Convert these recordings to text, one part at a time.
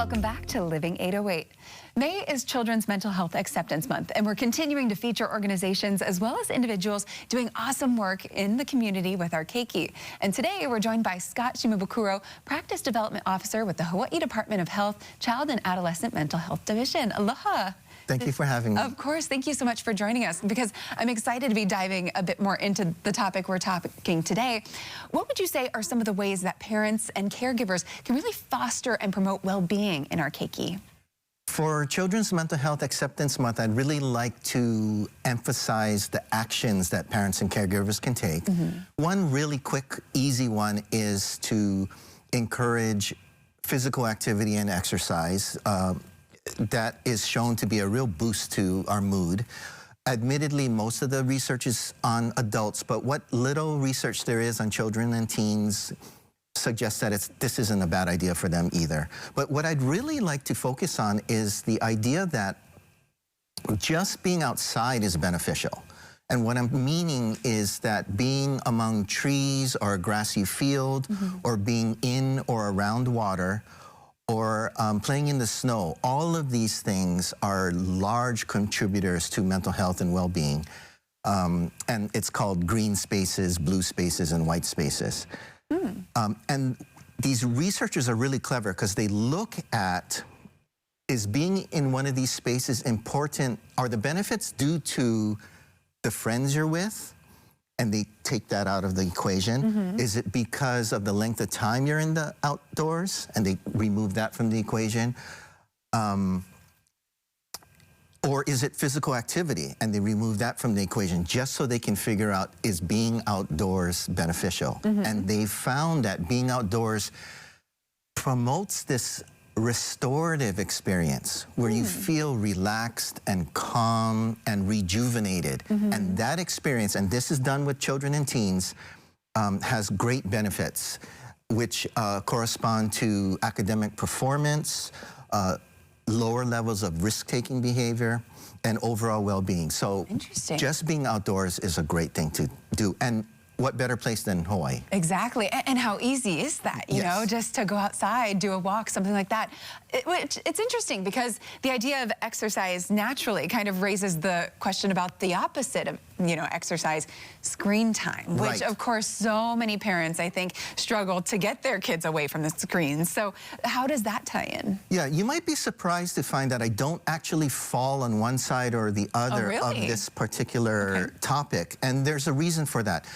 Welcome back to Living 808. May is Children's Mental Health Acceptance Month, and we're continuing to feature organizations as well as individuals doing awesome work in the community with our keiki. And today we're joined by Scott Shimabukuro, Practice Development Officer with the Hawaii Department of Health Child and Adolescent Mental Health Division. Aloha. Thank you for having me. Of course. Thank you so much for joining us, because I'm excited to be diving a bit more into the topic we're talking today. What would you say are some of the ways that parents and caregivers can really foster and promote well-being in our keiki? For Children's Mental Health Acceptance Month, I'd really like to emphasize the actions that parents and caregivers can take. One really quick, easy one is to encourage physical activity and exercise. That is shown to be a real boost to our mood. Admittedly, most of the research is on adults, but what little research there is on children and teens suggests that this isn't a bad idea for them either. But what I'd really like to focus on is the idea that just being outside is beneficial. And what I'm meaning is that being among trees or a grassy field, or being in or around water, or playing in the snow, all of these things are large contributors to mental health and well-being. And it's called green spaces, blue spaces, and white spaces. And these researchers are really clever because they look at, is being in one of these spaces important? Are the benefits due to the friends you're with? And they take that out of the equation. Is it because of the length of time you're in the outdoors? And they remove that from the equation. Or is it physical activity? And they remove that from the equation just so they can figure out, is being outdoors beneficial? And they found that being outdoors promotes this restorative experience where you feel relaxed and calm and rejuvenated. And that experience, and this is done with children and teens, has great benefits, which correspond to academic performance, lower levels of risk-taking behavior, and overall well-being. So just being outdoors is a great thing to do. And what better place than Hawaii? Exactly. And how easy is that, you know, just to go outside, do a walk, something like that. It's interesting because the idea of exercise naturally kind of raises the question about the opposite of, you know, exercise, screen time, which of course so many parents, I think, struggle to get their kids away from the screens. So how does that tie in? Yeah, you might be surprised to find that I don't actually fall on one side or the other of this particular topic. And there's a reason for that.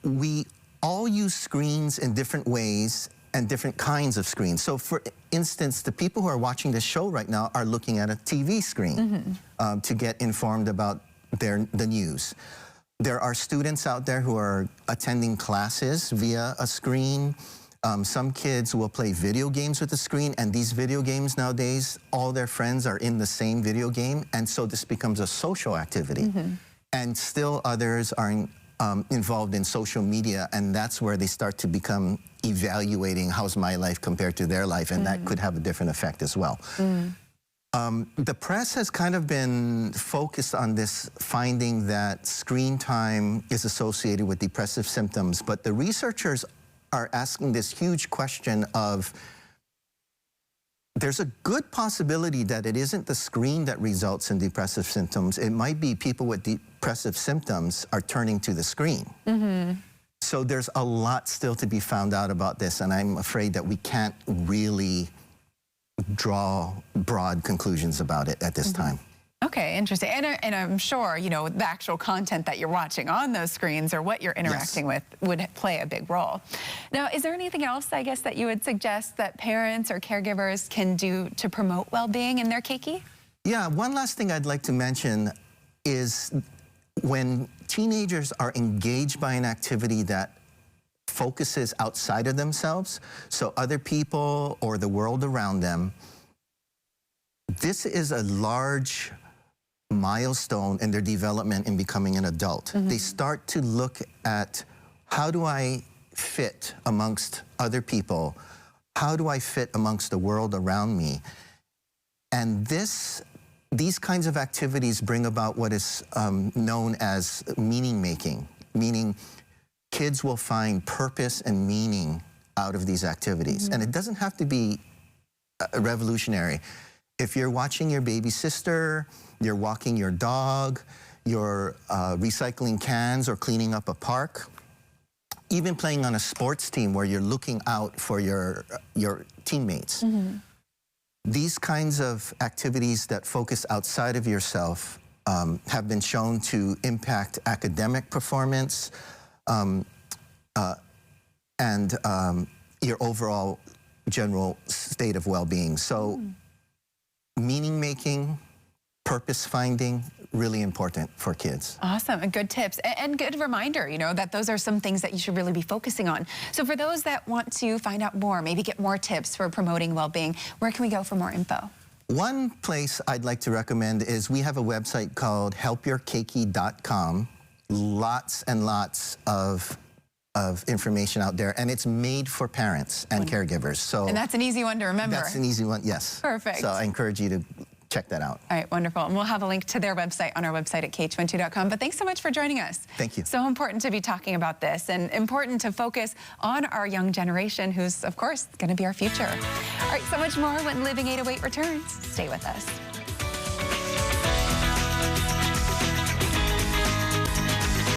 We all use screens in different ways and different kinds of screens. So for instance, the people who are watching this show right now are looking at a TV screen to get informed about the news. There are students out there who are attending classes via a screen. Some kids will play video games with the screen, and these video games nowadays, all their friends are in the same video game, and so this becomes a social activity. And still others are involved in social media, and that's where they start to become evaluating how's my life compared to their life, and that could have a different effect as well. The press has kind of been focused on this finding that screen time is associated with depressive symptoms, but the researchers are asking this huge question of, there's a good possibility that it isn't the screen that results in depressive symptoms. It might be people with depressive symptoms are turning to the screen. So there's a lot still to be found out about this, and I'm afraid that we can't really draw broad conclusions about it at this time. Okay, interesting. And I'm sure, you know, the actual content that you're watching on those screens or what you're interacting with would play a big role. Now, is there anything else, I guess, that you would suggest that parents or caregivers can do to promote well-being in their keiki? Yeah, one last thing I'd like to mention is when teenagers are engaged by an activity that focuses outside of themselves, so other people or the world around them, this is a large milestone in their development in becoming an adult. They start to look at, how do I fit amongst other people? How do I fit amongst the world around me? And these kinds of activities bring about what is known as meaning making, meaning kids will find purpose and meaning out of these activities. And it doesn't have to be revolutionary. If you're watching your baby sister, you're walking your dog, you're recycling cans or cleaning up a park, even playing on a sports team where you're looking out for your teammates. These kinds of activities that focus outside of yourself have been shown to impact academic performance and your overall general state of well-being. So meaning making, purpose finding, really important for kids. Awesome, and good tips, and good reminder, you know, that those are some things that you should really be focusing on. So for those that want to find out more, maybe get more tips for promoting well-being, where can we go for more info? One place I'd like to recommend is we have a website called helpyourkeiki.com. Lots and lots of information out there, and it's made for parents and caregivers. So, and that's an easy one to remember. That's an easy one, yes. Perfect. So I encourage you to check that out. All right, wonderful. And we'll have a link to their website on our website at KH12.com. But thanks so much for joining us. Thank you. So important to be talking about this, and important to focus on our young generation, who's, of course, going to be our future. All right, so much more when Living 808 returns. Stay with us.